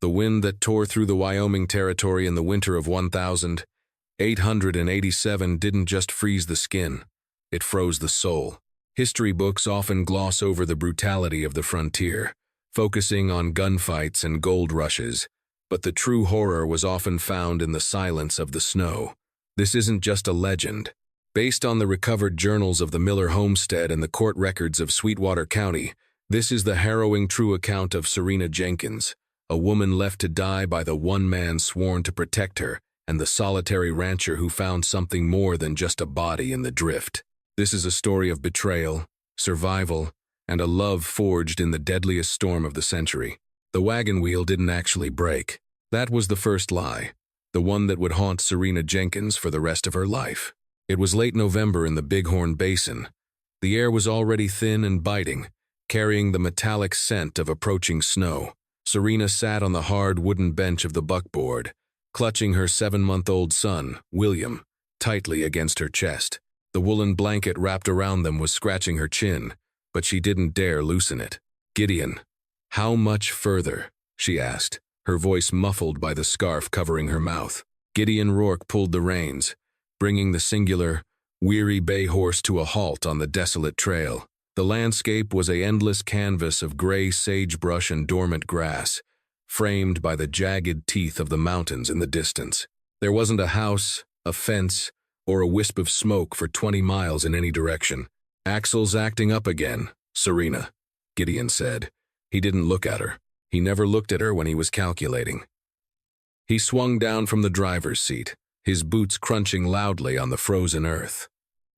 The wind that tore through the Wyoming Territory in the winter of 1887 didn't just freeze the skin, it froze the soul. History books often gloss over the brutality of the frontier, focusing on gunfights and gold rushes, but the true horror was often found in the silence of the snow. This isn't just a legend. Based on the recovered journals of the Miller homestead and the court records of Sweetwater County, this is the harrowing true account of Serena Jenkins, a woman left to die by the one man sworn to protect her, and the solitary rancher who found something more than just a body in the drift. This is a story of betrayal, survival, and a love forged in the deadliest storm of the century. The wagon wheel didn't actually break. That was the first lie, the one that would haunt Serena Jenkins for the rest of her life. It was late November in the Bighorn Basin. The air was already thin and biting, carrying the metallic scent of approaching snow. Serena sat on the hard wooden bench of the buckboard, clutching her 7-month-old son, William, tightly against her chest. The woolen blanket wrapped around them was scratching her chin, but she didn't dare loosen it. "Gideon, how much further?" she asked, her voice muffled by the scarf covering her mouth. Gideon Rourke pulled the reins, bringing the singular, weary bay horse to a halt on the desolate trail. The landscape was an endless canvas of gray sagebrush and dormant grass, framed by the jagged teeth of the mountains in the distance. There wasn't a house, a fence, or a wisp of smoke for 20 miles in any direction. "Axel's acting up again, Serena," Gideon said. He didn't look at her. He never looked at her when he was calculating. He swung down from the driver's seat, his boots crunching loudly on the frozen earth.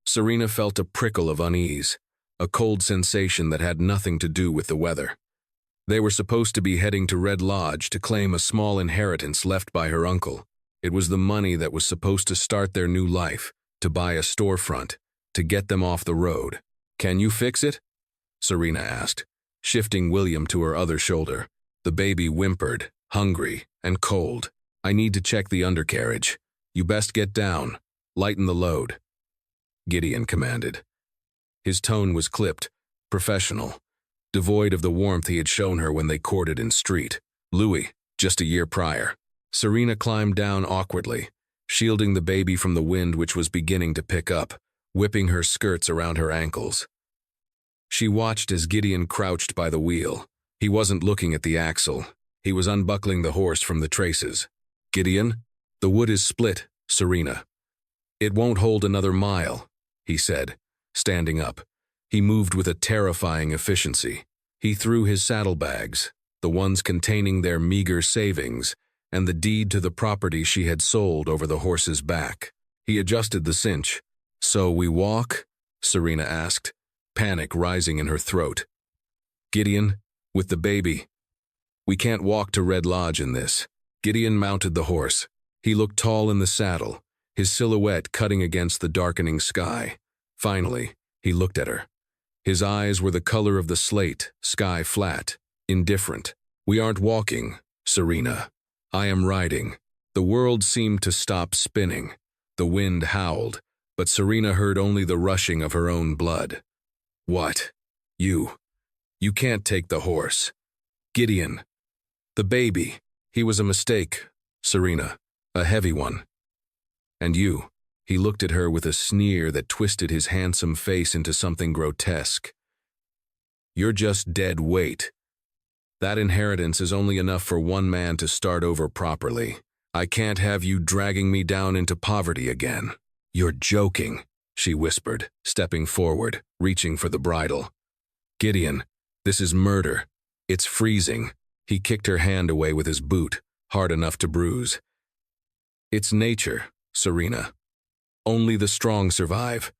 Serena felt a prickle of unease, a cold sensation that had nothing to do with the weather. They were supposed to be heading to Red Lodge to claim a small inheritance left by her uncle. It was the money that was supposed to start their new life, to buy a storefront, to get them off the road. "Can you fix it?" Serena asked, shifting William to her other shoulder. The baby whimpered, hungry and cold. "I need to check the undercarriage. You best get down. Lighten the load," Gideon commanded. His tone was clipped, professional, devoid of the warmth he had shown her when they courted in Street Louis, just a year prior. Serena climbed down awkwardly, shielding the baby from the wind which was beginning to pick up, whipping her skirts around her ankles. She watched as Gideon crouched by the wheel. He wasn't looking at the axle. He was unbuckling the horse from the traces. "Gideon, the wood is split, Serena. It won't hold another mile," he said, standing up. He moved with a terrifying efficiency. He threw his saddlebags, the ones containing their meager savings, and the deed to the property she had sold over the horse's back. He adjusted the cinch. "So we walk?" Serena asked, panic rising in her throat. "Gideon, with the baby. We can't walk to Red Lodge in this." Gideon mounted the horse. He looked tall in the saddle, his silhouette cutting against the darkening sky. Finally, he looked at her. His eyes were the color of the slate, sky flat, indifferent. "We aren't walking, Serena. I am riding." The world seemed to stop spinning. The wind howled, but Serena heard only the rushing of her own blood. "What? You can't take the horse." "Gideon. The baby. He was a mistake, Serena. A heavy one. And you." He looked at her with a sneer that twisted his handsome face into something grotesque. "You're just dead weight. That inheritance is only enough for one man to start over properly. I can't have you dragging me down into poverty again." "You're joking," she whispered, stepping forward, reaching for the bridle. "Gideon, this is murder. It's freezing." He kicked her hand away with his boot, hard enough to bruise. "It's nature, Serena. Only the strong survive.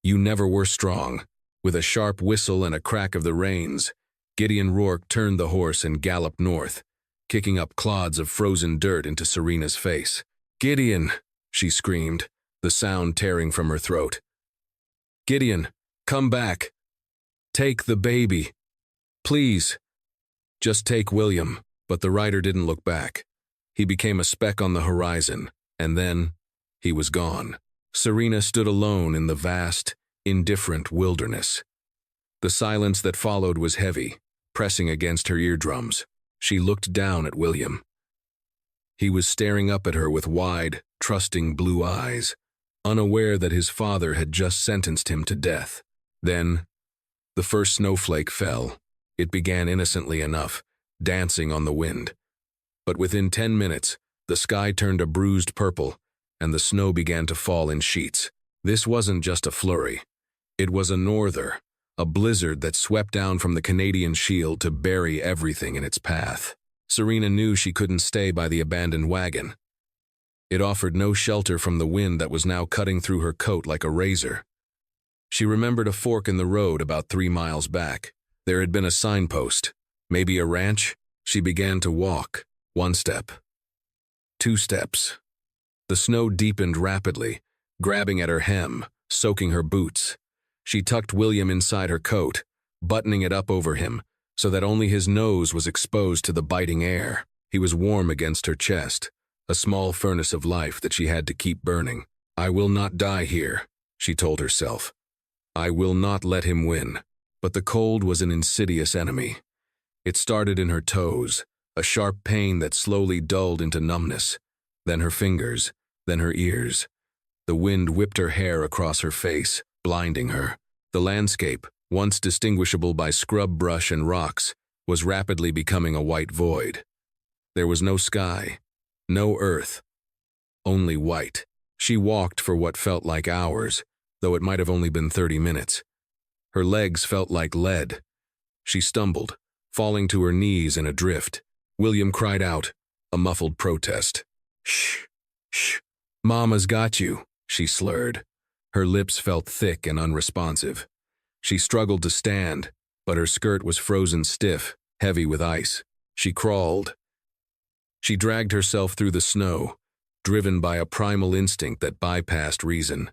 You never were strong." With a sharp whistle and a crack of the reins, Gideon Rourke turned the horse and galloped north, kicking up clods of frozen dirt into Serena's face. "Gideon!" she screamed, the sound tearing from her throat. "Gideon, come back. Take the baby. Please. Just take William." But the rider didn't look back. He became a speck on the horizon, and then he was gone. Serena stood alone in the vast, indifferent wilderness. The silence that followed was heavy, pressing against her eardrums. She looked down at William. He was staring up at her with wide, trusting blue eyes, unaware that his father had just sentenced him to death. Then, the first snowflake fell. It began innocently enough, dancing on the wind. But within 10 minutes, the sky turned a bruised purple, and the snow began to fall in sheets. This wasn't just a flurry. It was a norther, a blizzard that swept down from the Canadian Shield to bury everything in its path. Serena knew she couldn't stay by the abandoned wagon. It offered no shelter from the wind that was now cutting through her coat like a razor. She remembered a fork in the road about 3 miles back. There had been a signpost, maybe a ranch. She began to walk. 1 step. 2 steps. The snow deepened rapidly, grabbing at her hem, soaking her boots. She tucked William inside her coat, buttoning it up over him, so that only his nose was exposed to the biting air. He was warm against her chest, a small furnace of life that she had to keep burning. "I will not die here," she told herself. "I will not let him win." But the cold was an insidious enemy. It started in her toes, a sharp pain that slowly dulled into numbness, then her fingers, then her ears. The wind whipped her hair across her face, blinding her. The landscape, once distinguishable by scrub brush and rocks, was rapidly becoming a white void. There was no sky, no earth, only white. She walked for what felt like hours, though it might have only been 30 minutes. Her legs felt like lead. She stumbled, falling to her knees in a drift. William cried out, a muffled protest. "Shh, shh, Mama's got you," she slurred. Her lips felt thick and unresponsive. She struggled to stand, but her skirt was frozen stiff, heavy with ice. She crawled. She dragged herself through the snow, driven by a primal instinct that bypassed reason.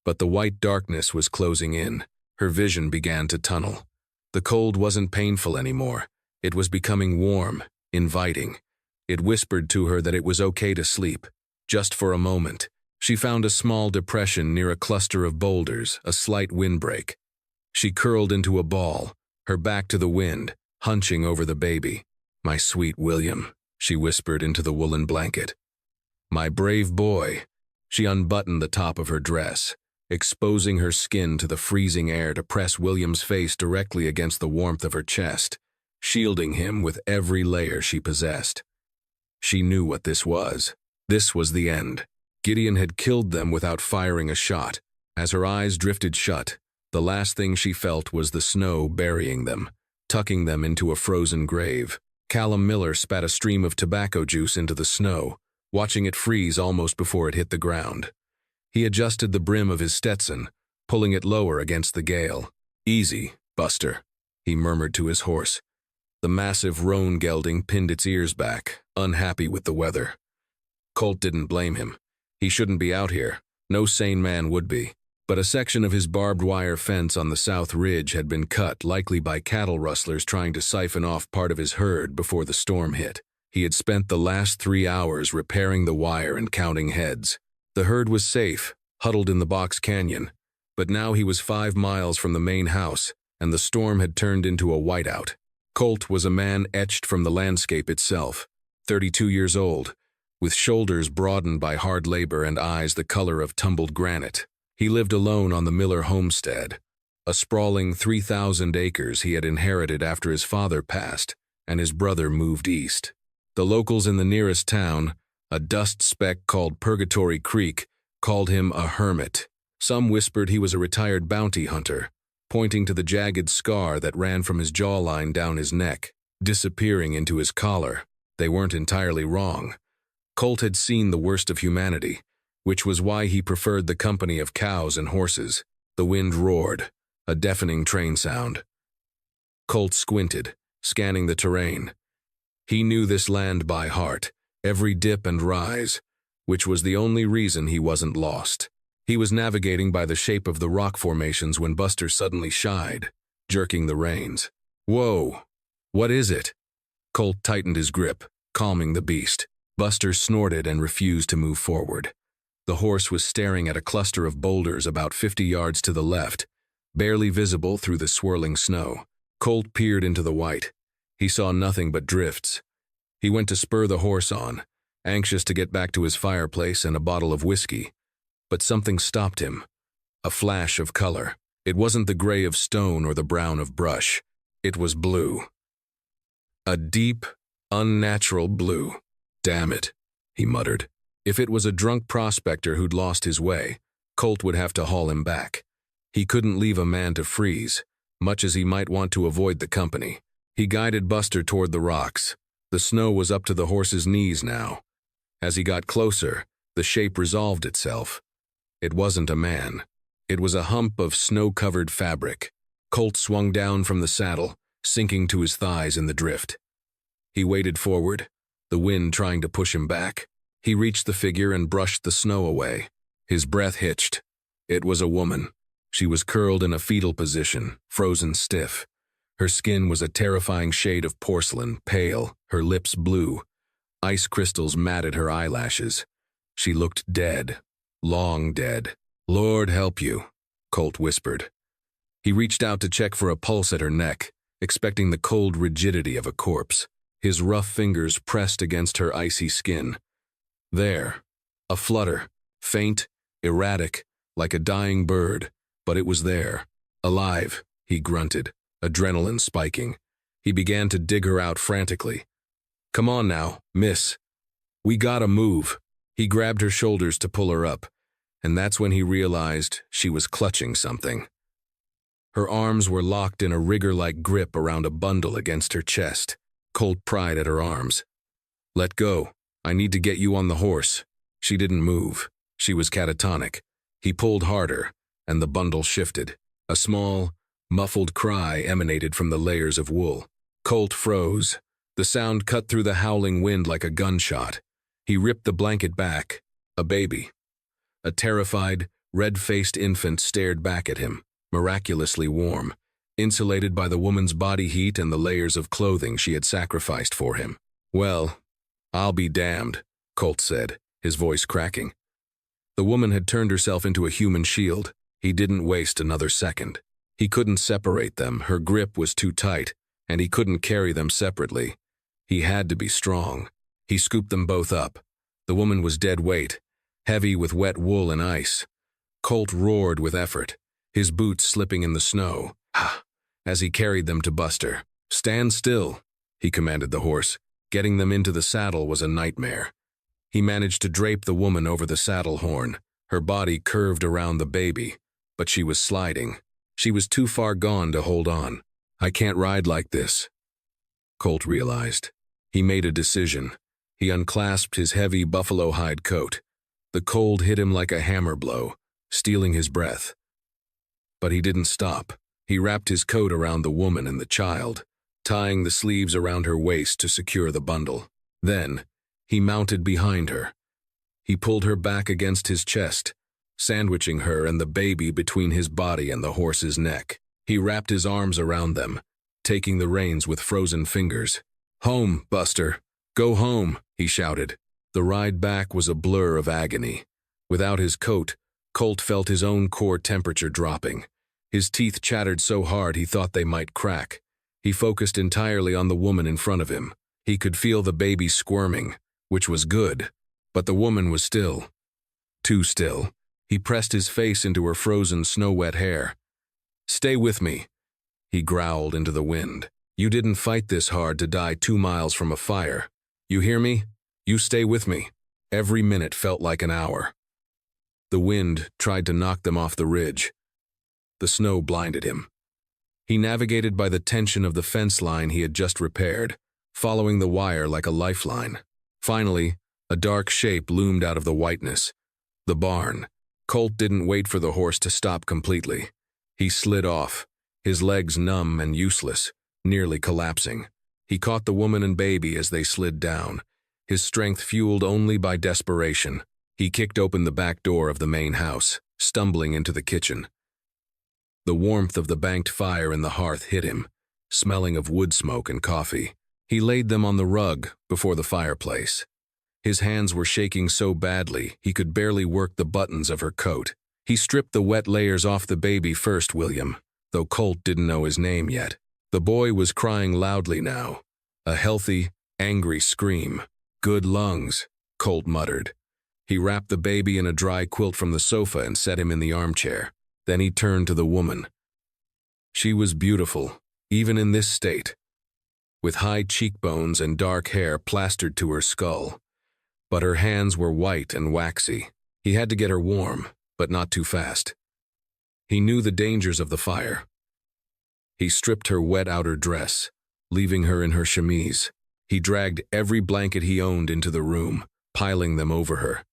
But the white darkness was closing in. Her vision began to tunnel. The cold wasn't painful anymore. It was becoming warm, inviting. It whispered to her that it was okay to sleep, just for a moment. She found a small depression near a cluster of boulders, a slight windbreak. She curled into a ball, her back to the wind, hunching over the baby. "My sweet William," she whispered into the woolen blanket. "My brave boy." She unbuttoned the top of her dress, exposing her skin to the freezing air to press William's face directly against the warmth of her chest, shielding him with every layer she possessed. She knew what this was. This was the end. Gideon had killed them without firing a shot. As her eyes drifted shut, the last thing she felt was the snow burying them, tucking them into a frozen grave. Callum Miller spat a stream of tobacco juice into the snow, watching it freeze almost before it hit the ground. He adjusted the brim of his Stetson, pulling it lower against the gale. "Easy, Buster," he murmured to his horse. The massive roan gelding pinned its ears back, unhappy with the weather. Colt didn't blame him. He shouldn't be out here. No sane man would be. But a section of his barbed wire fence on the south ridge had been cut, likely by cattle rustlers trying to siphon off part of his herd before the storm hit. He had spent the last 3 hours repairing the wire and counting heads. The herd was safe, huddled in the box canyon, but now he was 5 miles from the main house, and the storm had turned into a whiteout. Colt was a man etched from the landscape itself, 32 years old, with shoulders broadened by hard labor and eyes the color of tumbled granite. He lived alone on the Miller homestead, a sprawling 3,000 acres he had inherited after his father passed and his brother moved east. The locals in the nearest town, a dust speck called Purgatory Creek, called him a hermit. Some whispered he was a retired bounty hunter, pointing to the jagged scar that ran from his jawline down his neck, disappearing into his collar. They weren't entirely wrong. Colt had seen the worst of humanity, which was why he preferred the company of cows and horses. The wind roared, a deafening train sound. Colt squinted, scanning the terrain. He knew this land by heart, every dip and rise, which was the only reason he wasn't lost. He was navigating by the shape of the rock formations when Buster suddenly shied, jerking the reins. "Whoa! What is it?" Colt tightened his grip, calming the beast. Buster snorted and refused to move forward. The horse was staring at a cluster of boulders about 50 yards to the left, barely visible through the swirling snow. Colt peered into the white. He saw nothing but drifts. He went to spur the horse on, anxious to get back to his fireplace and a bottle of whiskey. But something stopped him. A flash of color. It wasn't the gray of stone or the brown of brush. It was blue. A deep, unnatural blue. Damn it, he muttered. If it was a drunk prospector who'd lost his way, Colt would have to haul him back. He couldn't leave a man to freeze, much as he might want to avoid the company. He guided Buster toward the rocks. The snow was up to the horse's knees now. As he got closer, the shape resolved itself. It wasn't a man. It was a hump of snow-covered fabric. Colt swung down from the saddle, sinking to his thighs in the drift. He waded forward, the wind trying to push him back. He reached the figure and brushed the snow away. His breath hitched. It was a woman. She was curled in a fetal position, frozen stiff. Her skin was a terrifying shade of porcelain, pale, her lips blue. Ice crystals matted her eyelashes. She looked dead, long dead. "Lord help you," Colt whispered. He reached out to check for a pulse at her neck, expecting the cold rigidity of a corpse. His rough fingers pressed against her icy skin. There, a flutter, faint, erratic, like a dying bird, but it was there. Alive, he grunted, adrenaline spiking. He began to dig her out frantically. "Come on now, miss. We gotta move." He grabbed her shoulders to pull her up, and that's when he realized she was clutching something. Her arms were locked in a rigger-like grip around a bundle against her chest. Colt pried at her arms. "Let go. I need to get you on the horse." She didn't move. She was catatonic. He pulled harder, and the bundle shifted. A small, muffled cry emanated from the layers of wool. Colt froze. The sound cut through the howling wind like a gunshot. He ripped the blanket back. A baby. A terrified, red-faced infant stared back at him, miraculously warm, insulated by the woman's body heat and the layers of clothing she had sacrificed for him. "Well, I'll be damned," Colt said, his voice cracking. The woman had turned herself into a human shield. He didn't waste another second. He couldn't separate them, her grip was too tight, and he couldn't carry them separately. He had to be strong. He scooped them both up. The woman was dead weight, heavy with wet wool and ice. Colt roared with effort, his boots slipping in the snow, as he carried them to Buster. "Stand still," he commanded the horse. Getting them into the saddle was a nightmare. He managed to drape the woman over the saddle horn. Her body curved around the baby, but she was sliding. She was too far gone to hold on. "I can't ride like this," Colt realized. He made a decision. He unclasped his heavy buffalo hide coat. The cold hit him like a hammer blow, stealing his breath. But he didn't stop. He wrapped his coat around the woman and the child, tying the sleeves around her waist to secure the bundle. Then, he mounted behind her. He pulled her back against his chest, sandwiching her and the baby between his body and the horse's neck. He wrapped his arms around them, taking the reins with frozen fingers. "Home, Buster. Go home," he shouted. The ride back was a blur of agony. Without his coat, Colt felt his own core temperature dropping. His teeth chattered so hard he thought they might crack. He focused entirely on the woman in front of him. He could feel the baby squirming, which was good, but the woman was still. Too still. He pressed his face into her frozen, snow-wet hair. "Stay with me," he growled into the wind. "You didn't fight this hard to die 2 miles from a fire. You hear me? You stay with me." Every minute felt like an hour. The wind tried to knock them off the ridge. The snow blinded him. He navigated by the tension of the fence line he had just repaired, following the wire like a lifeline. Finally, a dark shape loomed out of the whiteness. The barn. Colt didn't wait for the horse to stop completely. He slid off, his legs numb and useless, nearly collapsing. He caught the woman and baby as they slid down, his strength fueled only by desperation. He kicked open the back door of the main house, stumbling into the kitchen. The warmth of the banked fire in the hearth hit him, smelling of wood smoke and coffee. He laid them on the rug before the fireplace. His hands were shaking so badly he could barely work the buttons of her coat. He stripped the wet layers off the baby first, William, though Colt didn't know his name yet. The boy was crying loudly now, A healthy, angry scream. "Good lungs," Colt muttered. He wrapped the baby in a dry quilt from the sofa and set him in the armchair. Then he turned to the woman. She was beautiful, even in this state, with high cheekbones and dark hair plastered to her skull. But her hands were white and waxy. He had to get her warm, but not too fast. He knew the dangers of the fire. He stripped her wet outer dress, leaving her in her chemise. He dragged every blanket he owned into the room, piling them over her.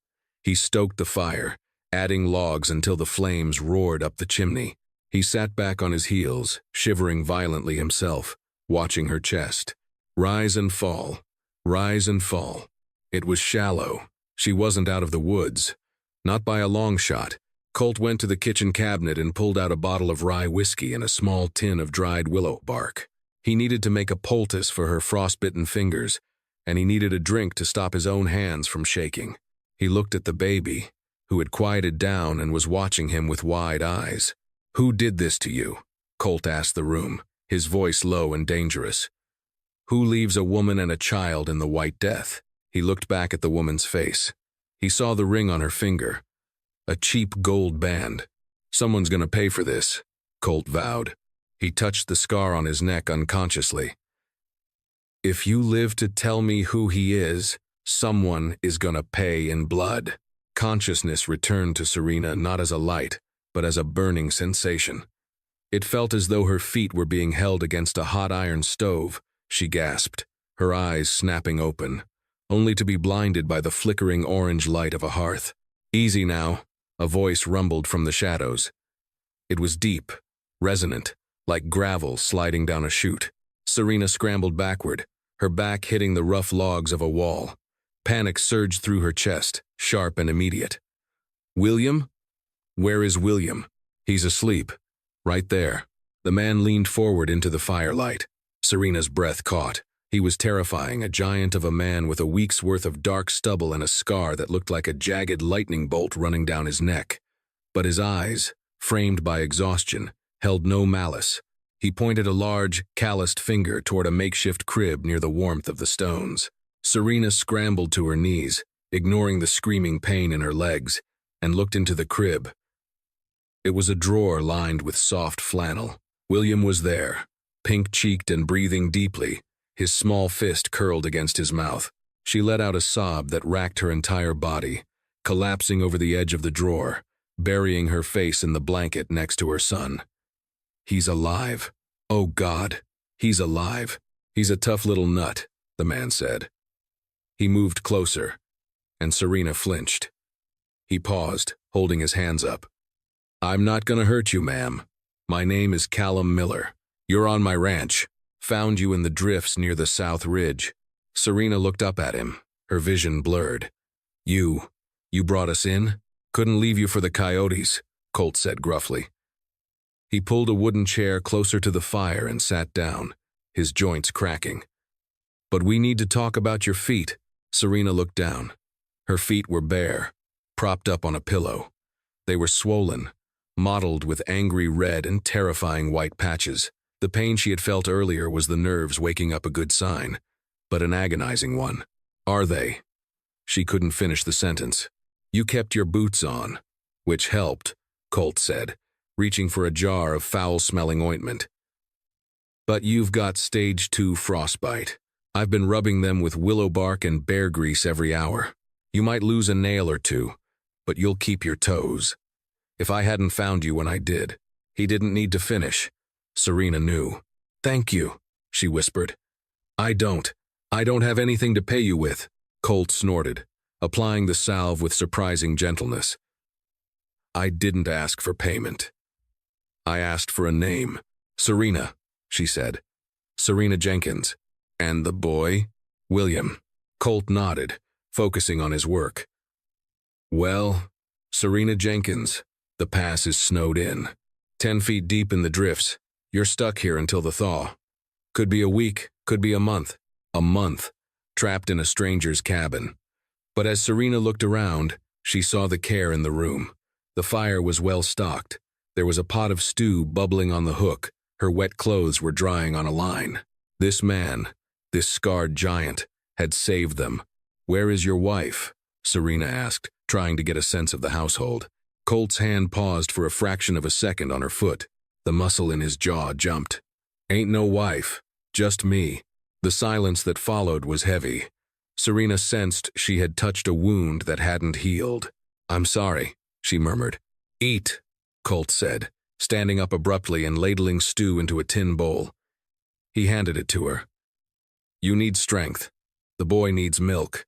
He stoked the fire, adding logs until the flames roared up the chimney. He sat back on his heels, shivering violently himself, watching her chest. Rise and fall, rise and fall. It was shallow. She wasn't out of the woods. Not by a long shot. Colt went to the kitchen cabinet and pulled out a bottle of rye whiskey and a small tin of dried willow bark. He needed to make a poultice for her frostbitten fingers, and he needed a drink to stop his own hands from shaking. He looked at the baby, who had quieted down and was watching him with wide eyes. "Who did this to you?" Colt asked the room, his voice low and dangerous. "Who leaves a woman and a child in the White Death?" He looked back at the woman's face. He saw the ring on her finger, a cheap gold band. "Someone's gonna pay for this," Colt vowed. He touched the scar on his neck unconsciously. "If you live to tell me who he is, someone is gonna pay in blood." Consciousness returned to Serena not as a light, but as a burning sensation. It felt as though her feet were being held against a hot iron stove. She gasped, her eyes snapping open, only to be blinded by the flickering orange light of a hearth. "Easy now," a voice rumbled from the shadows. It was deep, resonant, like gravel sliding down a chute. Serena scrambled backward, her back hitting the rough logs of a wall. Panic surged through her chest, sharp and immediate. "William? Where is William?" "He's asleep. Right there." The man leaned forward into the firelight. Serena's breath caught. He was terrifying, a giant of a man with a week's worth of dark stubble and a scar that looked like a jagged lightning bolt running down his neck. But his eyes, framed by exhaustion, held no malice. He pointed a large, calloused finger toward a makeshift crib near the warmth of the stones. Serena scrambled to her knees, ignoring the screaming pain in her legs, and looked into the crib. It was a drawer lined with soft flannel. William was there, pink-cheeked and breathing deeply, his small fist curled against his mouth. She let out a sob that racked her entire body, collapsing over the edge of the drawer, burying her face in the blanket next to her son. "He's alive. Oh God, he's alive. He's a tough little nut," the man said. He moved closer, and Serena flinched. He paused, holding his hands up. "I'm not gonna hurt you, ma'am. My name is Callum Miller. You're on my ranch. Found you in the drifts near the South Ridge." Serena looked up at him, her vision blurred. You brought us in? Couldn't leave you for the coyotes," Colt said gruffly. He pulled a wooden chair closer to the fire and sat down, his joints cracking. "But we need to talk about your feet." Serena looked down. Her feet were bare, propped up on a pillow. They were swollen, mottled with angry red and terrifying white patches. The pain she had felt earlier was the nerves waking up, a good sign, but an agonizing one. "Are they?" She couldn't finish the sentence. "You kept your boots on," which helped, Colt said, reaching for a jar of foul-smelling ointment. "But you've got stage 2 frostbite. I've been rubbing them with willow bark and bear grease every hour. You might lose a nail or two, but you'll keep your toes. If I hadn't found you when I did." He didn't need to finish. Serena knew. "Thank you," she whispered. I don't have anything to pay you with," Colt snorted, applying the salve with surprising gentleness. "I didn't ask for payment. I asked for a name." "Serena," she said. "Serena Jenkins." "And the boy?" "William." Colt nodded, focusing on his work. "Well, Serena Jenkins, the pass is snowed in. 10 feet deep in the drifts. You're stuck here until the thaw. Could be a week, could be a month. A month, trapped in a stranger's cabin." But as Serena looked around, she saw the care in the room. The fire was well stocked. There was a pot of stew bubbling on the hook. Her wet clothes were drying on a line. This man, This scarred giant had saved them. "Where is your wife?" Serena asked, trying to get a sense of the household. Colt's hand paused for a fraction of a second on her foot. The muscle in his jaw jumped. "Ain't no wife, just me." The silence that followed was heavy. Serena sensed she had touched a wound that hadn't healed. "I'm sorry," she murmured. "Eat," Colt said, standing up abruptly and ladling stew into a tin bowl. He handed it to her. "You need strength. The boy needs milk.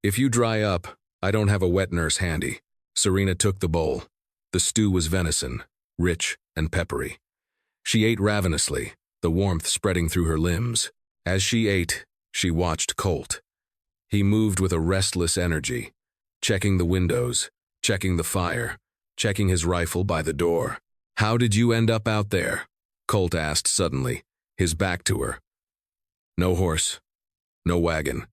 If you dry up, I don't have a wet nurse handy." Serena took the bowl. The stew was venison, rich and peppery. She ate ravenously, the warmth spreading through her limbs. As she ate, she watched Colt. He moved with a restless energy, checking the windows, checking the fire, checking his rifle by the door. "How did you end up out there?" Colt asked suddenly, his back to her. No horse, no wagon.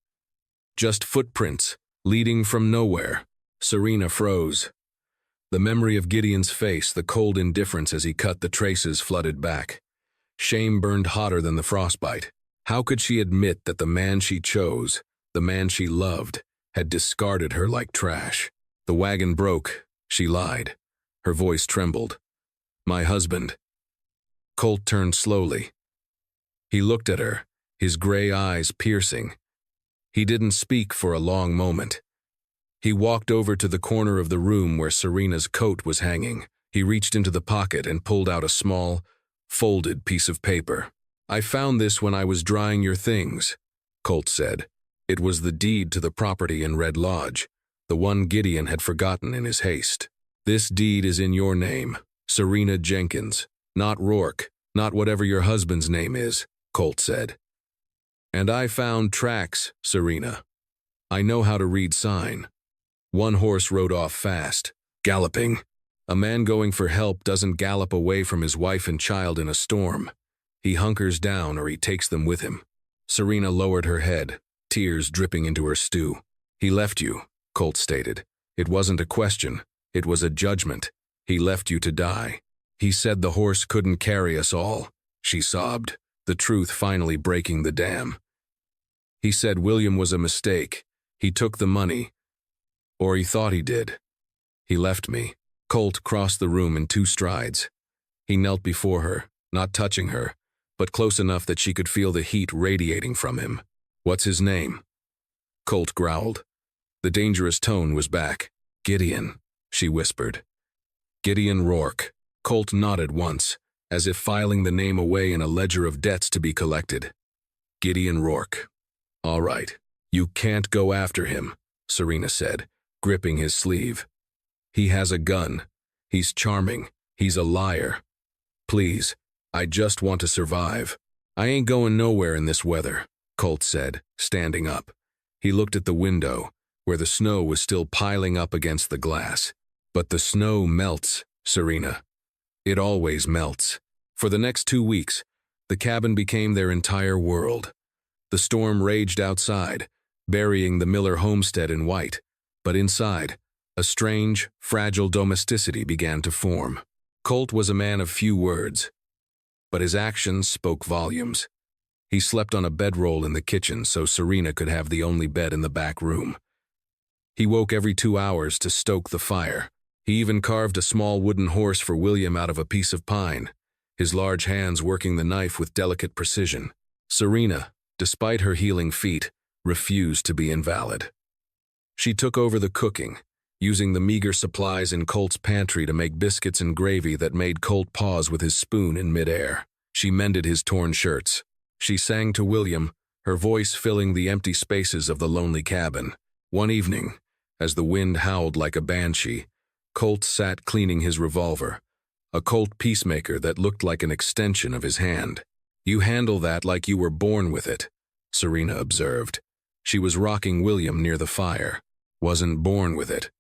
Just footprints, leading from nowhere. Serena froze. The memory of Gideon's face, the cold indifference as he cut the traces, flooded back. Shame burned hotter than the frostbite. How could she admit that the man she chose, the man she loved, had discarded her like trash? "The wagon broke," she lied. Her voice trembled. "My husband." Colt turned slowly. He looked at her, his gray eyes piercing. He didn't speak for a long moment. He walked over to the corner of the room where Serena's coat was hanging. He reached into the pocket and pulled out a small, folded piece of paper. "I found this when I was drying your things," Colt said. It was the deed to the property in Red Lodge, the one Gideon had forgotten in his haste. "This deed is in your name, Serena Jenkins, not Rourke, not whatever your husband's name is," Colt said. "And I found tracks, Serena. I know how to read sign." One horse rode off fast, galloping. A man going for help doesn't gallop away from his wife and child in a storm. He hunkers down or he takes them with him. Serena lowered her head, tears dripping into her stew. "He left you," Colt stated. "It wasn't a question. It was a judgment. He left you to die. He said the horse couldn't carry us all." She sobbed, the truth finally breaking the dam. "He said William was a mistake. He took the money. Or he thought he did. He left me." Colt crossed the room in 2 strides. He knelt before her, not touching her, but close enough that she could feel the heat radiating from him. "What's his name?" Colt growled. The dangerous tone was back. "Gideon," she whispered. "Gideon Rourke." Colt nodded once, as if filing the name away in a ledger of debts to be collected. "Gideon Rourke. All right. You can't go after him," Serena said, gripping his sleeve. "He has a gun. He's charming. He's a liar. Please, I just want to survive." "I ain't going nowhere in this weather," Colt said, standing up. He looked at the window, where the snow was still piling up against the glass. "But the snow melts, Serena. It always melts." For the next 2 weeks, the cabin became their entire world. The storm raged outside, burying the Miller homestead in white, but inside, a strange, fragile domesticity began to form. Colt was a man of few words, but his actions spoke volumes. He slept on a bedroll in the kitchen so Serena could have the only bed in the back room. He woke every 2 hours to stoke the fire. He even carved a small wooden horse for William out of a piece of pine, his large hands working the knife with delicate precision. Serena, despite her healing feat, refused to be invalid. She took over the cooking, using the meager supplies in Colt's pantry to make biscuits and gravy that made Colt pause with his spoon in midair. She mended his torn shirts. She sang to William, her voice filling the empty spaces of the lonely cabin. One evening, as the wind howled like a banshee, Colt sat cleaning his revolver, a Colt peacemaker that looked like an extension of his hand. "You handle that like you were born with it," Serena observed. She was rocking William near the fire. "Wasn't born with it.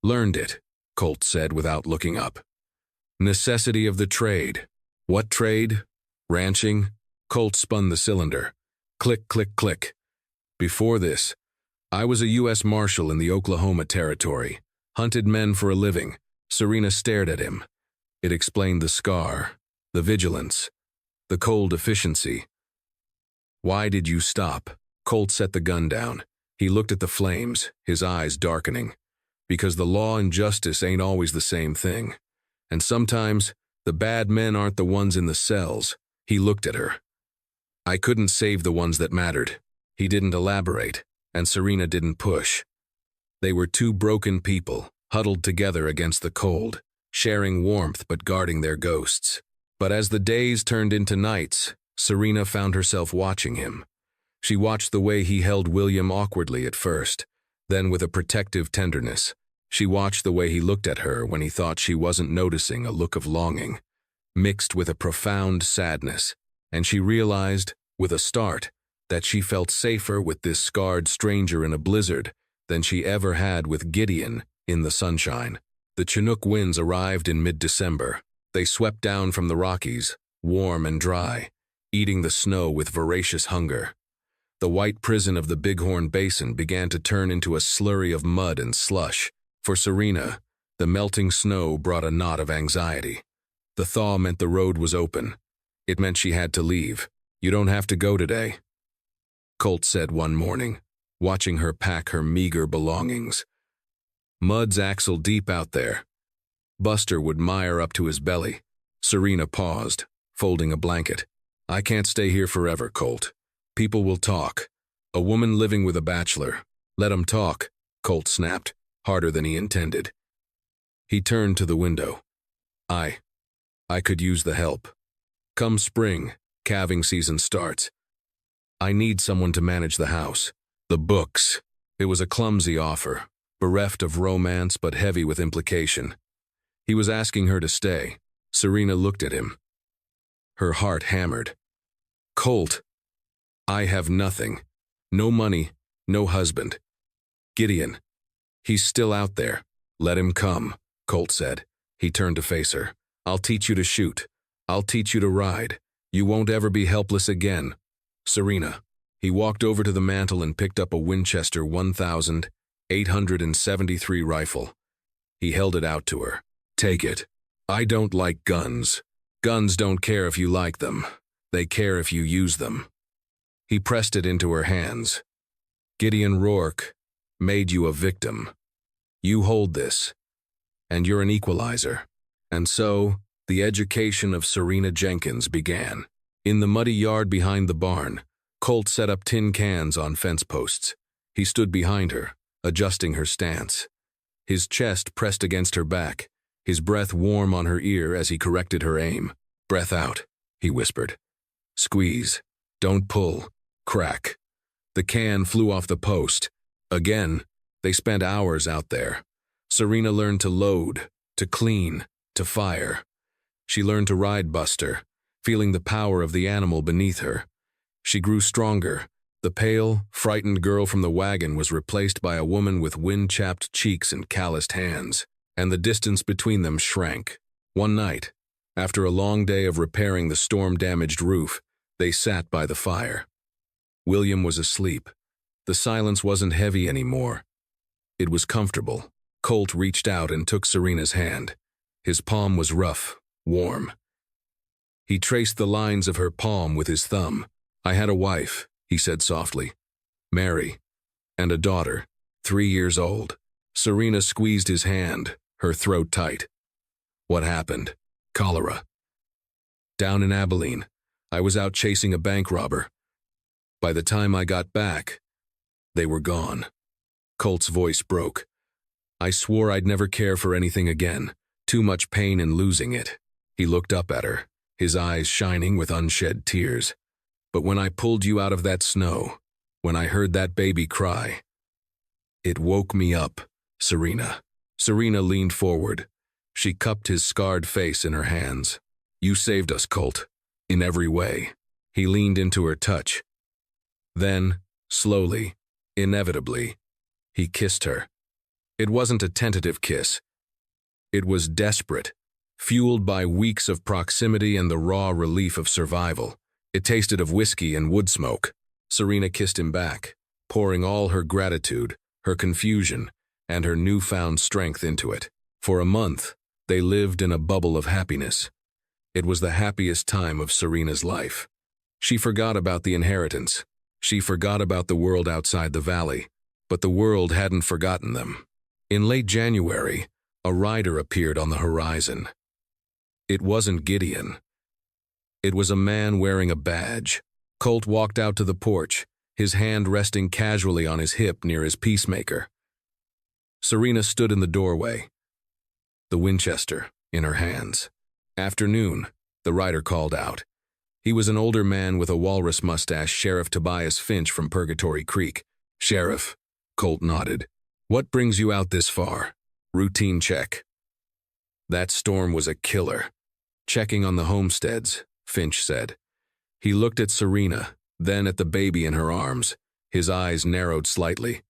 Learned it," Colt said without looking up. "Necessity of the trade." "What trade?" "Ranching." Colt spun the cylinder. Click, click, click. "Before this, I was a U.S. Marshal in the Oklahoma Territory. Hunted men for a living." Serena stared at him. It explained the scar, the vigilance, the cold efficiency. Why did you stop? Colt set the gun down. He looked at the flames, his eyes darkening. Because the law and justice ain't always the same thing. And sometimes, the bad men aren't the ones in the cells. He looked at her. I couldn't save the ones that mattered. He didn't elaborate, and Serena didn't push. They were two broken people, huddled together against the cold, sharing warmth but guarding their ghosts. But as the days turned into nights, Serena found herself watching him. She watched the way he held William awkwardly at first, then with a protective tenderness. She watched the way he looked at her when he thought she wasn't noticing, a look of longing, mixed with a profound sadness, and she realized, with a start, that she felt safer with this scarred stranger in a blizzard than she ever had with Gideon in the sunshine. The Chinook winds arrived in mid-December. They swept down from the Rockies, warm and dry, eating the snow with voracious hunger. The white prison of the Bighorn Basin began to turn into a slurry of mud and slush. For Serena, the melting snow brought a knot of anxiety. The thaw meant the road was open. It meant she had to leave. You don't have to go today, Colt said one morning, watching her pack her meager belongings. Mud's axle deep out there. Buster would mire up to his belly. Serena paused, folding a blanket. I can't stay here forever, Colt. People will talk. A woman living with a bachelor. Let 'em talk, Colt snapped, harder than he intended. He turned to the window. I could use the help. Come spring, calving season starts. I need someone to manage the house. The books. It was a clumsy offer, bereft of romance but heavy with implication. He was asking her to stay. Serena looked at him. Her heart hammered. Colt, I have nothing. No money, no husband. Gideon, he's still out there. Let him come, Colt said. He turned to face her. I'll teach you to shoot. I'll teach you to ride. You won't ever be helpless again. Serena. He walked over to the mantel and picked up a Winchester 1873 rifle. He held it out to her. Take it. I don't like guns. Guns don't care if you like them. They care if you use them. He pressed it into her hands. Gideon Rourke made you a victim. You hold this. And you're an equalizer. And so, the education of Serena Jenkins began. In the muddy yard behind the barn, Colt set up tin cans on fence posts. He stood behind her, adjusting her stance. His chest pressed against her back, his breath warm on her ear as he corrected her aim. Breath out, he whispered. Squeeze. Don't pull. Crack. The can flew off the post. Again, they spent hours out there. Serena learned to load, to clean, to fire. She learned to ride Buster, feeling the power of the animal beneath her. She grew stronger. The pale, frightened girl from the wagon was replaced by a woman with wind-chapped cheeks and calloused hands, and the distance between them shrank. One night, after a long day of repairing the storm-damaged roof, they sat by the fire. William was asleep. The silence wasn't heavy anymore. It was comfortable. Colt reached out and took Serena's hand. His palm was rough, warm. He traced the lines of her palm with his thumb. I had a wife, he said softly. Mary. And a daughter, 3 years old. Serena squeezed his hand, her throat tight. What happened? Cholera. Down in Abilene. I was out chasing a bank robber. By the time I got back, they were gone. Colt's voice broke. I swore I'd never care for anything again. Too much pain in losing it. He looked up at her, his eyes shining with unshed tears. But when I pulled you out of that snow, when I heard that baby cry, it woke me up, Serena. Serena leaned forward. She cupped his scarred face in her hands. You saved us, Colt. In every way. He leaned into her touch. Then, slowly, inevitably, he kissed her. It wasn't a tentative kiss. It was desperate, fueled by weeks of proximity and the raw relief of survival. It tasted of whiskey and wood smoke. Serena kissed him back, pouring all her gratitude, her confusion, and her newfound strength into it. For a month, they lived in a bubble of happiness. It was the happiest time of Serena's life. She forgot about the inheritance. She forgot about the world outside the valley, but the world hadn't forgotten them. In late January, a rider appeared on the horizon. It wasn't Gideon. It was a man wearing a badge. Colt walked out to the porch, his hand resting casually on his hip near his peacemaker. Serena stood in the doorway, the Winchester in her hands. "Afternoon," the rider called out. He was an older man with a walrus mustache, Sheriff Tobias Finch from Purgatory Creek. "Sheriff," Colt nodded. "What brings you out this far?" "Routine check." "That storm was a killer." "Checking on the homesteads," Finch said. He looked at Serena, then at the baby in her arms. His eyes narrowed slightly.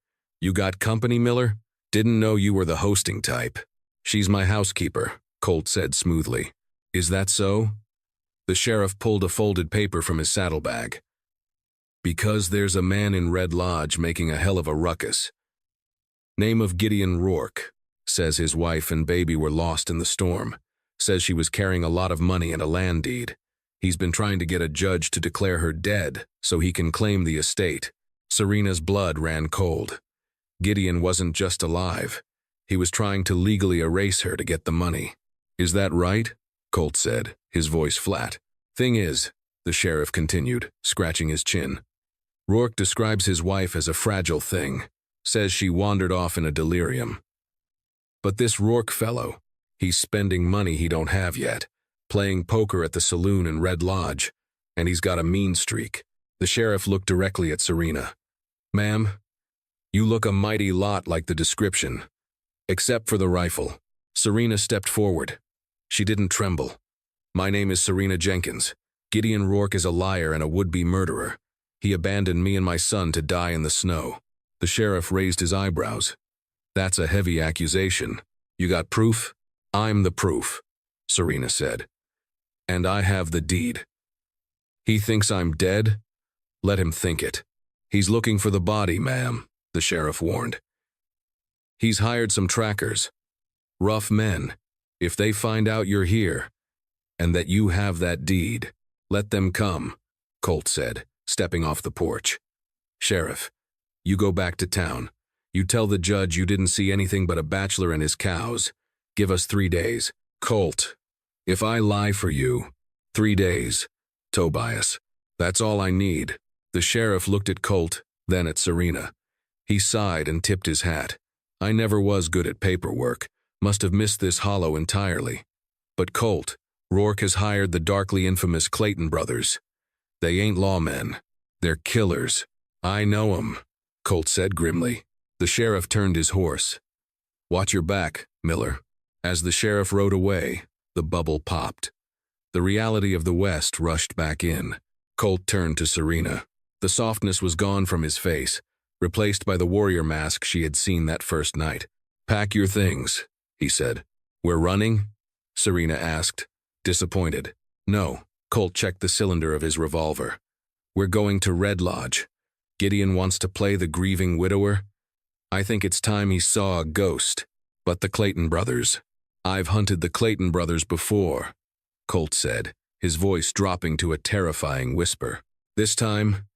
"You got company, Miller? Didn't know you were the hosting type." "She's my housekeeper," Colt said smoothly. "Is that so?" The sheriff pulled a folded paper from his saddlebag. "Because there's a man in Red Lodge making a hell of a ruckus. Name of Gideon Rourke. Says his wife and baby were lost in the storm. Says she was carrying a lot of money and a land deed. He's been trying to get a judge to declare her dead so he can claim the estate." Serena's blood ran cold. Gideon wasn't just alive. He was trying to legally erase her to get the money. "Is that right?" Colt said, his voice flat. "Thing is," the sheriff continued, scratching his chin, "Rourke describes his wife as a fragile thing. Says she wandered off in a delirium. But this Rourke fellow, he's spending money he don't have yet, playing poker at the saloon in Red Lodge, and he's got a mean streak." The sheriff looked directly at Serena. "Ma'am, you look a mighty lot like the description, except for the rifle." Serena stepped forward. She didn't tremble. "My name is Serena Jenkins. Gideon Rourke is a liar and a would-be murderer. He abandoned me and my son to die in the snow." The sheriff raised his eyebrows. "That's a heavy accusation. You got proof?" "I'm the proof," Serena said. "And I have the deed." "He thinks I'm dead? Let him think it. He's looking for the body, ma'am," the sheriff warned. "He's hired some trackers. Rough men. If they find out you're here, and that you have that deed, let them come," Colt said, stepping off the porch. "Sheriff, you go back to town. You tell the judge you didn't see anything but a bachelor and his cows. Give us 3 days. Colt, if I lie for you, 3 days. Tobias, that's all I need." The sheriff looked at Colt, then at Serena. He sighed and tipped his hat. "I never was good at paperwork. Must have missed this hollow entirely. But Colt, Rourke has hired the darkly infamous Clayton brothers. They ain't lawmen. They're killers." "I know 'em," Colt said grimly. The sheriff turned his horse. "Watch your back, Miller." As the sheriff rode away, the bubble popped. The reality of the West rushed back in. Colt turned to Serena. The softness was gone from his face, replaced by the warrior mask she had seen that first night. "Pack your things," he said. "We're running?" Serena asked, disappointed. "No." Colt checked the cylinder of his revolver. "We're going to Red Lodge. Gideon wants to play the grieving widower. I think it's time he saw a ghost. But the Clayton brothers. I've hunted the Clayton brothers before," Colt said, his voice dropping to a terrifying whisper. "This time,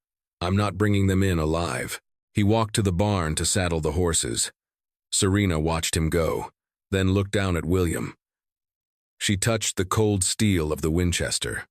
I'm not bringing them in alive." He walked to the barn to saddle the horses. Serena watched him go, then looked down at William. She touched the cold steel of the Winchester.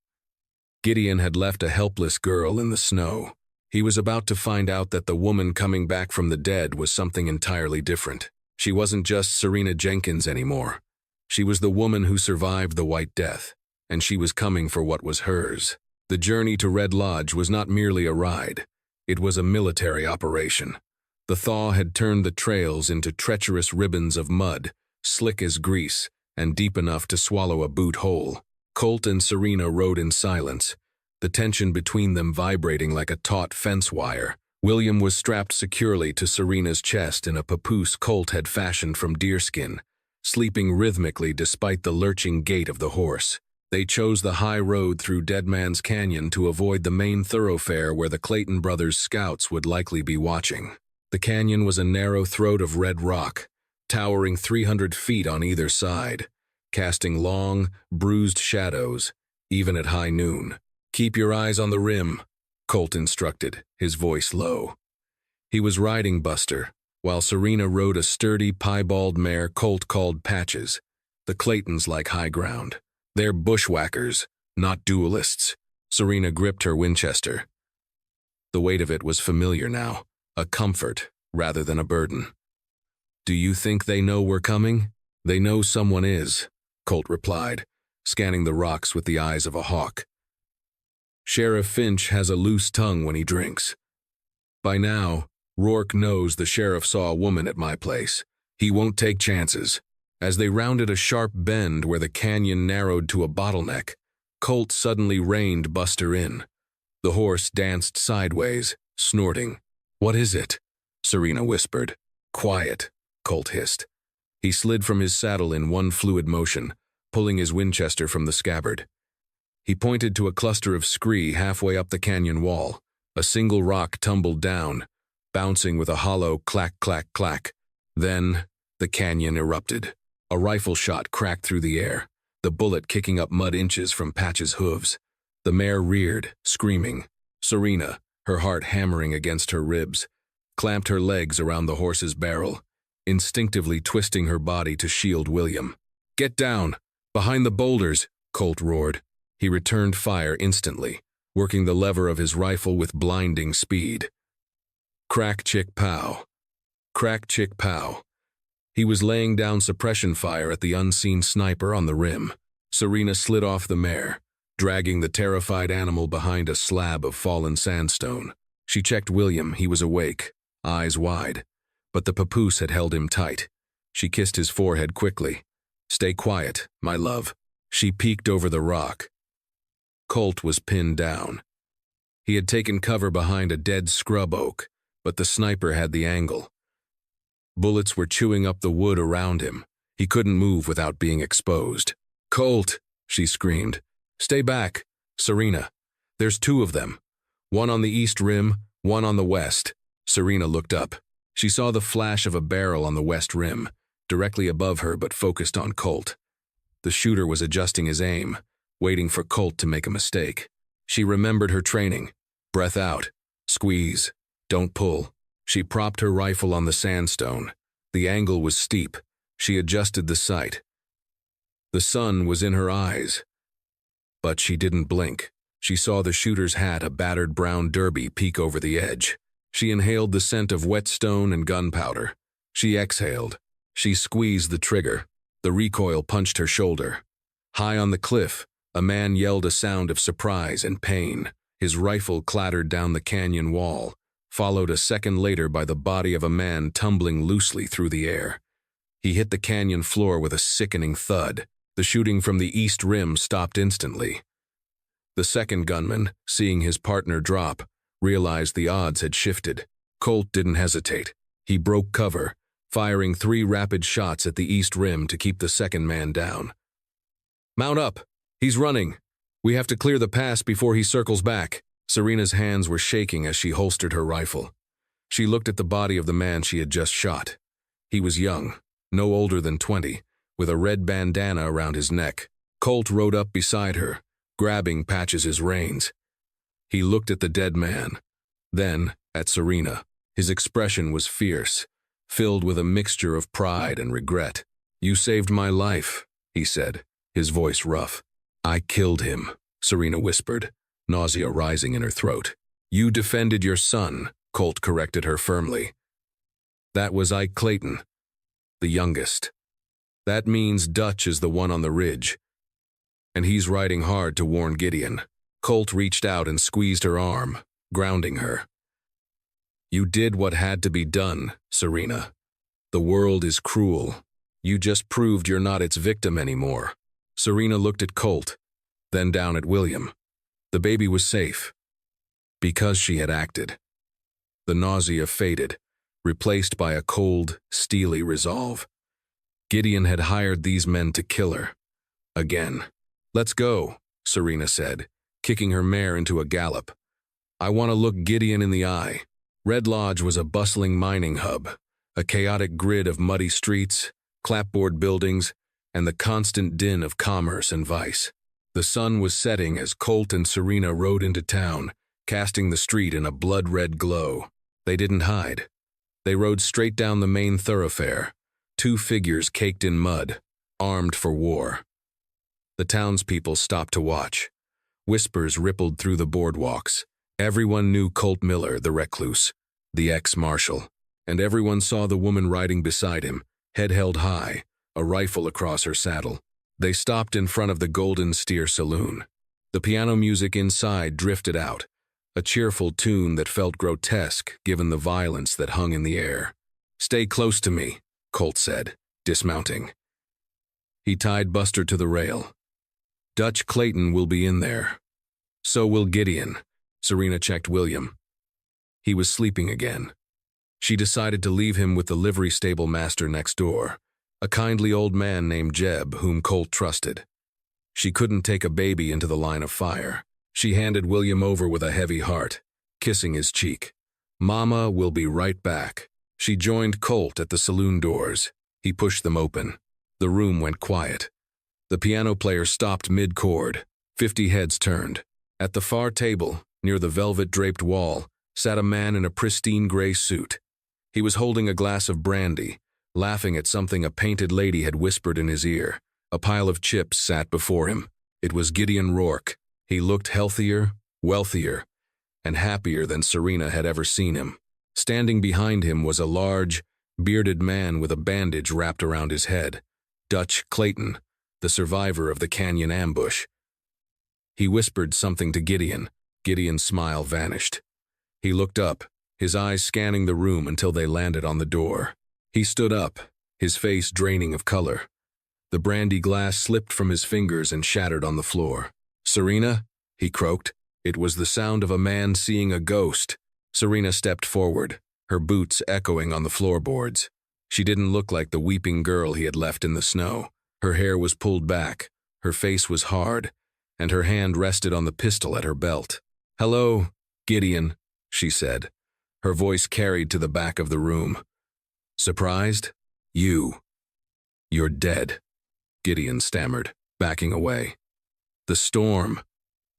Gideon had left a helpless girl in the snow. He was about to find out that the woman coming back from the dead was something entirely different. She wasn't just Serena Jenkins anymore. She was the woman who survived the White Death, and she was coming for what was hers. The journey to Red Lodge was not merely a ride. It was a military operation. The thaw had turned the trails into treacherous ribbons of mud, slick as grease, and deep enough to swallow a boot whole. Colt and Serena rode in silence, the tension between them vibrating like a taut fence wire. William was strapped securely to Serena's chest in a papoose Colt had fashioned from deerskin, sleeping rhythmically despite the lurching gait of the horse. They chose the high road through Dead Man's Canyon to avoid the main thoroughfare where the Clayton brothers' scouts would likely be watching. The canyon was a narrow throat of red rock, towering 300 feet on either side, casting long, bruised shadows, even at high noon. Keep your eyes on the rim, Colt instructed, his voice low. He was riding Buster, while Serena rode a sturdy, piebald mare Colt called Patches. The Claytons like high ground. They're bushwhackers, not duelists. Serena gripped her Winchester. The weight of it was familiar now, a comfort rather than a burden. Do you think they know we're coming? They know someone is, Colt replied, scanning the rocks with the eyes of a hawk. Sheriff Finch has a loose tongue when he drinks. By now, Rourke knows the sheriff saw a woman at my place. He won't take chances. As they rounded a sharp bend where the canyon narrowed to a bottleneck, Colt suddenly reined Buster in. The horse danced sideways, snorting. What is it? Serena whispered. Quiet, Colt hissed. He slid from his saddle in one fluid motion, pulling his Winchester from the scabbard. He pointed to a cluster of scree halfway up the canyon wall. A single rock tumbled down, bouncing with a hollow clack, clack, clack. Then, the canyon erupted. A rifle shot cracked through the air, the bullet kicking up mud inches from Patch's hooves. The mare reared, screaming. Serena, her heart hammering against her ribs, clamped her legs around the horse's barrel, instinctively twisting her body to shield William. Get down! Behind the boulders! Colt roared. He returned fire instantly, working the lever of his rifle with blinding speed. Crack, chick, pow. Crack, chick, pow. He was laying down suppression fire at the unseen sniper on the rim. Serena slid off the mare, dragging the terrified animal behind a slab of fallen sandstone. She checked William. He was awake, eyes wide, but the papoose had held him tight. She kissed his forehead quickly. Stay quiet, my love. She peeked over the rock. Colt was pinned down. He had taken cover behind a dead scrub oak, but the sniper had the angle. Bullets were chewing up the wood around him. He couldn't move without being exposed. Colt, she screamed. Stay back, Serena. There's two of them. One on the east rim, one on the west. Serena looked up. She saw the flash of a barrel on the west rim, directly above her but focused on Colt. The shooter was adjusting his aim, waiting for Colt to make a mistake. She remembered her training. Breath out. Squeeze. Don't pull. She propped her rifle on the sandstone. The angle was steep. She adjusted the sight. The sun was in her eyes. But she didn't blink. She saw the shooter's hat, a battered brown derby, peek over the edge. She inhaled the scent of whetstone and gunpowder. She exhaled. She squeezed the trigger. The recoil punched her shoulder. High on the cliff, a man yelled a sound of surprise and pain. His rifle clattered down the canyon wall, followed a second later by the body of a man tumbling loosely through the air. He hit the canyon floor with a sickening thud. The shooting from the east rim stopped instantly. The second gunman, seeing his partner drop, realized the odds had shifted. Colt didn't hesitate. He broke cover, firing 3 rapid shots at the east rim to keep the second man down. Mount up! He's running! We have to clear the pass before he circles back. Serena's hands were shaking as she holstered her rifle. She looked at the body of the man she had just shot. He was young, no older than 20, with a red bandana around his neck. Colt rode up beside her, grabbing Patches' reins. He looked at the dead man, then at Serena. His expression was fierce, filled with a mixture of pride and regret. You saved my life, he said, his voice rough. I killed him, Serena whispered, nausea rising in her throat. You defended your son, Colt corrected her firmly. That was Ike Clayton, the youngest. That means Dutch is the one on the ridge, and he's riding hard to warn Gideon. Colt reached out and squeezed her arm, grounding her. You did what had to be done, Serena. The world is cruel. You just proved you're not its victim anymore. Serena looked at Colt, then down at William. The baby was safe, because she had acted. The nausea faded, replaced by a cold, steely resolve. Gideon had hired these men to kill her. Again. Let's go, Serena said, kicking her mare into a gallop. I want to look Gideon in the eye. Red Lodge was a bustling mining hub, a chaotic grid of muddy streets, clapboard buildings, and the constant din of commerce and vice. The sun was setting as Colt and Serena rode into town, casting the street in a blood-red glow. They didn't hide. They rode straight down the main thoroughfare, two figures caked in mud, armed for war. The townspeople stopped to watch. Whispers rippled through the boardwalks. Everyone knew Colt Miller, the recluse, the ex-marshal, and everyone saw the woman riding beside him, head held high, a rifle across her saddle. They stopped in front of the Golden Steer Saloon. The piano music inside drifted out, a cheerful tune that felt grotesque given the violence that hung in the air. "Stay close to me," Colt said, dismounting. He tied Buster to the rail. "Dutch Clayton will be in there. So will Gideon." Serena checked William. He was sleeping again. She decided to leave him with the livery stable master next door, a kindly old man named Jeb whom Colt trusted. She couldn't take a baby into the line of fire. She handed William over with a heavy heart, kissing his cheek. "Mama will be right back." She joined Colt at the saloon doors. He pushed them open. The room went quiet. The piano player stopped mid-chord. 50 heads turned. At the far table, near the velvet-draped wall, sat a man in a pristine gray suit. He was holding a glass of brandy, laughing at something a painted lady had whispered in his ear. A pile of chips sat before him. It was Gideon Rourke. He looked healthier, wealthier, and happier than Serena had ever seen him. Standing behind him was a large, bearded man with a bandage wrapped around his head. Dutch Clayton, the survivor of the canyon ambush. He whispered something to Gideon. Gideon's smile vanished. He looked up, his eyes scanning the room until they landed on the door. He stood up, his face draining of color. The brandy glass slipped from his fingers and shattered on the floor. "Serena?" he croaked. It was the sound of a man seeing a ghost. Serena stepped forward, her boots echoing on the floorboards. She didn't look like the weeping girl he had left in the snow. Her hair was pulled back, her face was hard, and her hand rested on the pistol at her belt. "Hello, Gideon," she said. Her voice carried to the back of the room. "Surprised? You're dead," Gideon stammered, backing away. "The storm,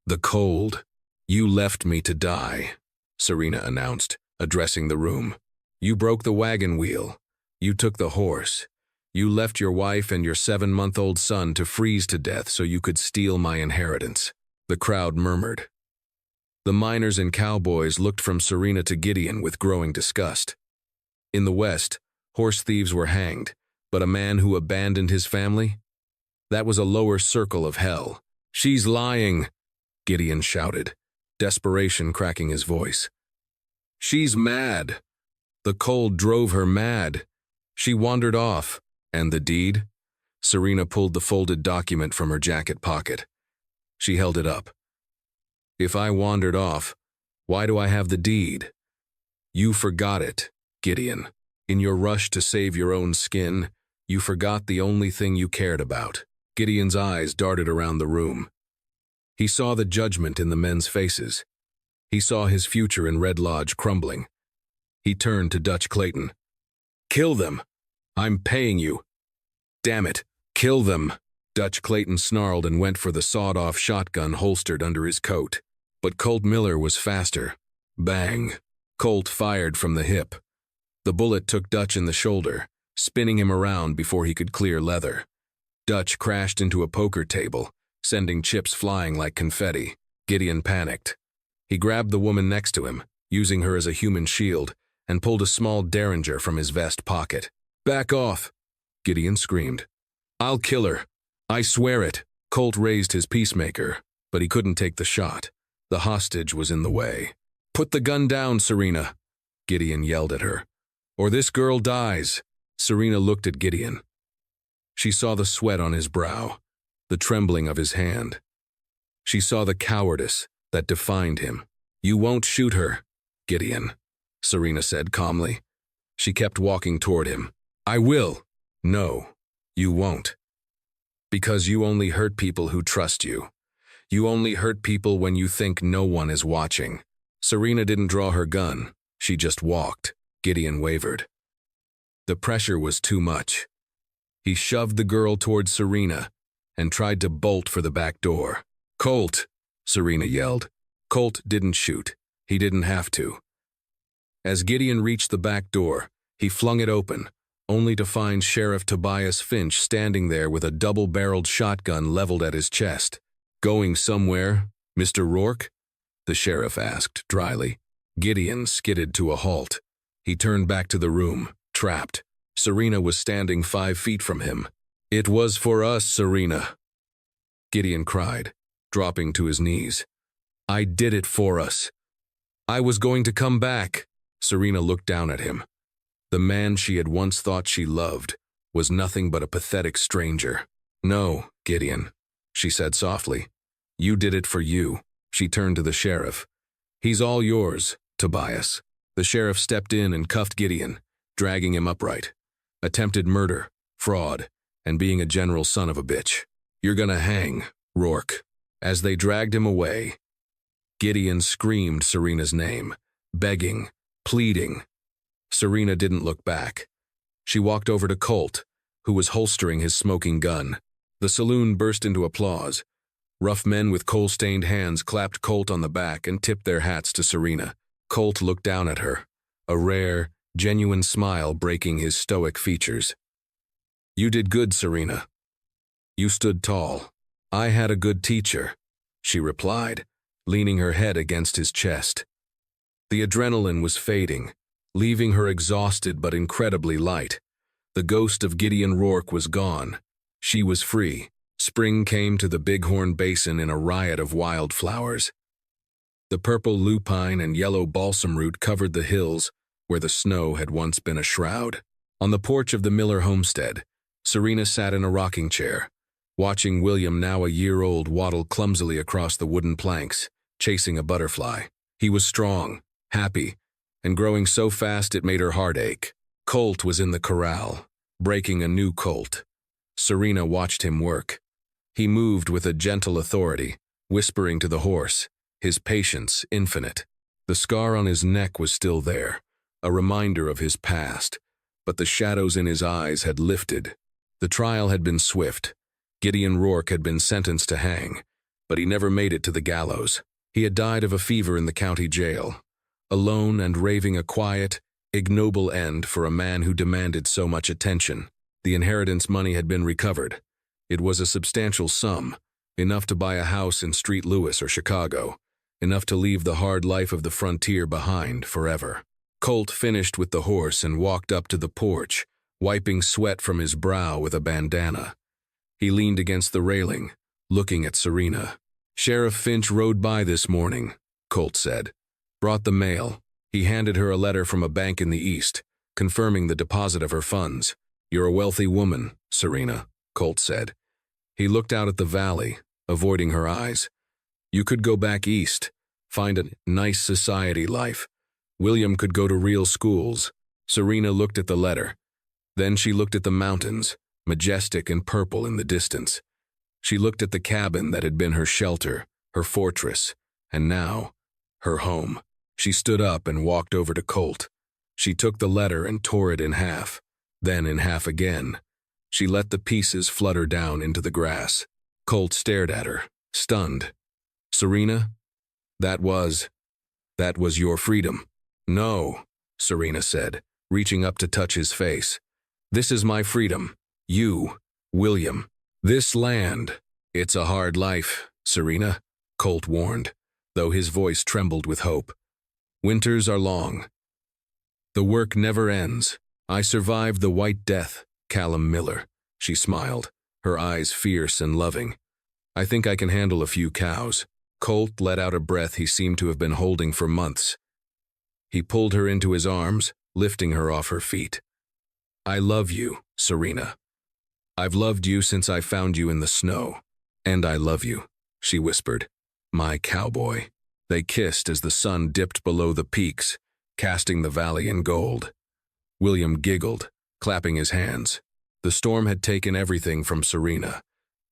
the cold, you left me to die," Serena announced, addressing the room. "You broke the wagon wheel. You took the horse. You left your wife and your 7-month-old son to freeze to death so you could steal my inheritance." The crowd murmured. The miners and cowboys looked from Serena to Gideon with growing disgust. In the West, horse thieves were hanged, but a man who abandoned his family? That was a lower circle of hell. "She's lying," Gideon shouted, desperation cracking his voice. "She's mad. The cold drove her mad. She wandered off. And the deed?" Serena pulled the folded document from her jacket pocket. She held it up. "If I wandered off, why do I have the deed?" "You forgot it, Gideon. In your rush to save your own skin, you forgot the only thing you cared about." Gideon's eyes darted around the room. He saw the judgment in the men's faces. He saw his future in Red Lodge crumbling. He turned to Dutch Clayton. "Kill them! I'm paying you. Damn it, kill them!" Dutch Clayton snarled and went for the sawed-off shotgun holstered under his coat. But Colt Miller was faster. Bang! Colt fired from the hip. The bullet took Dutch in the shoulder, spinning him around before he could clear leather. Dutch crashed into a poker table, sending chips flying like confetti. Gideon panicked. He grabbed the woman next to him, using her as a human shield, and pulled a small derringer from his vest pocket. "Back off!" Gideon screamed. "I'll kill her. I swear it." Colt raised his peacemaker, but he couldn't take the shot. The hostage was in the way. "Put the gun down, Serena," Gideon yelled at her, "or this girl dies." Serena looked at Gideon. She saw the sweat on his brow, the trembling of his hand. She saw the cowardice that defined him. "You won't shoot her, Gideon," Serena said calmly. She kept walking toward him. "I will." "No, you won't. Because you only hurt people who trust you. You only hurt people when you think no one is watching." Serena didn't draw her gun. She just walked. Gideon wavered. The pressure was too much. He shoved the girl toward Serena and tried to bolt for the back door. "Colt!" Serena yelled. Colt didn't shoot. He didn't have to. As Gideon reached the back door, he flung it open, only to find Sheriff Tobias Finch standing there with a double-barreled shotgun leveled at his chest. "Going somewhere, Mr. Rourke?" the sheriff asked dryly. Gideon skidded to a halt. He turned back to the room, trapped. Serena was standing 5 feet from him. "It was for us, Serena," Gideon cried, dropping to his knees. "I did it for us. I was going to come back." Serena looked down at him. The man she had once thought she loved was nothing but a pathetic stranger. "No, Gideon," she said softly. "You did it for you." She turned to the sheriff. "He's all yours, Tobias." The sheriff stepped in and cuffed Gideon, dragging him upright. Attempted murder, fraud, and being a general son of a bitch. "You're gonna hang, Rourke." As they dragged him away, Gideon screamed Serena's name, begging, pleading. Serena didn't look back. She walked over to Colt, who was holstering his smoking gun. The saloon burst into applause. Rough men with coal-stained hands clapped Colt on the back and tipped their hats to Serena. Colt looked down at her, a rare, genuine smile breaking his stoic features. "You did good, Serena. You stood tall. I had a good teacher," she replied, leaning her head against his chest. The adrenaline was fading, leaving her exhausted but incredibly light. The ghost of Gideon Rourke was gone. She was free. Spring came to the Bighorn Basin in a riot of wildflowers. The purple lupine and yellow balsam root covered the hills where the snow had once been a shroud. On the porch of the Miller homestead, Serena sat in a rocking chair, watching William, now a year old, waddle clumsily across the wooden planks, chasing a butterfly. He was strong, happy, and growing so fast it made her heart ache. Colt was in the corral, breaking a new colt. Serena watched him work. He moved with a gentle authority, whispering to the horse, his patience infinite. The scar on his neck was still there, a reminder of his past, but the shadows in his eyes had lifted. The trial had been swift. Gideon Rourke had been sentenced to hang, but he never made it to the gallows. He had died of a fever in the county jail, alone and raving a quiet, ignoble end for a man who demanded so much attention. The inheritance money had been recovered. It was a substantial sum, enough to buy a house in St. Louis or Chicago, enough to leave the hard life of the frontier behind forever. Colt finished with the horse and walked up to the porch, wiping sweat from his brow with a bandana. He leaned against the railing, looking at Serena. "Sheriff Finch rode by this morning," Colt said. "Brought the mail." He handed her a letter from a bank in the east, confirming the deposit of her funds. "You're a wealthy woman, Serena," Colt said. He looked out at the valley, avoiding her eyes. "You could go back east, find a nice society life. William could go to real schools." Serena looked at the letter. Then she looked at the mountains, majestic and purple in the distance. She looked at the cabin that had been her shelter, her fortress, and now, her home. She stood up and walked over to Colt. She took the letter and tore it in half, then in half again. She let the pieces flutter down into the grass. Colt stared at her, stunned. "Serena, that was your freedom." "No," Serena said, reaching up to touch his face. "This is my freedom. You, William. This land." "It's a hard life, Serena," Colt warned, though his voice trembled with hope. "Winters are long. The work never ends. I survived the White Death, Callum Miller." She smiled, her eyes fierce and loving. "I think I can handle a few cows." Colt let out a breath he seemed to have been holding for months. He pulled her into his arms, lifting her off her feet. "I love you, Serena. I've loved you since I found you in the snow. And I love you," she whispered. "My cowboy." They kissed as the sun dipped below the peaks, casting the valley in gold. William giggled, clapping his hands. The storm had taken everything from Serena,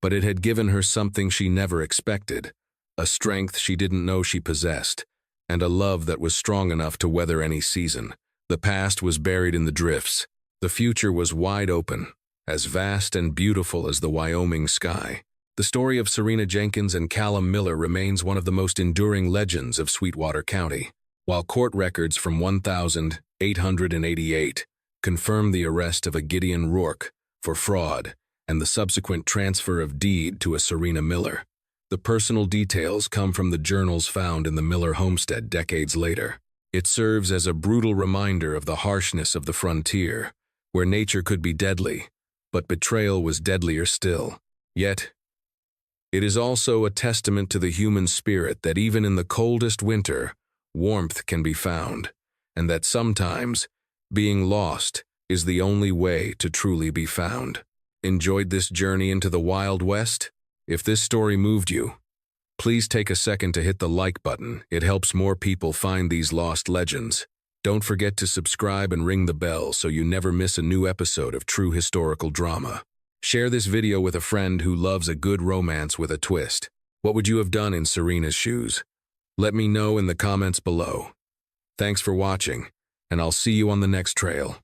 but it had given her something she never expected, a strength she didn't know she possessed, and a love that was strong enough to weather any season. The past was buried in the drifts. The future was wide open, as vast and beautiful as the Wyoming sky. The story of Serena Jenkins and Callum Miller remains one of the most enduring legends of Sweetwater County. While court records from 1888 confirm the arrest of a Gideon Rourke for fraud and the subsequent transfer of deed to a Serena Miller, the personal details come from the journals found in the Miller homestead decades later. It serves as a brutal reminder of the harshness of the frontier, where nature could be deadly, but betrayal was deadlier still. Yet, it is also a testament to the human spirit that even in the coldest winter, warmth can be found, and that sometimes being lost is the only way to truly be found. Enjoyed this journey into the Wild West? If this story moved you, please take a second to hit the like button. It helps more people find these lost legends. Don't forget to subscribe and ring the bell so you never miss a new episode of true historical drama. Share this video with a friend who loves a good romance with a twist. What would you have done in Serena's shoes? Let me know in the comments below. Thanks for watching, and I'll see you on the next trail.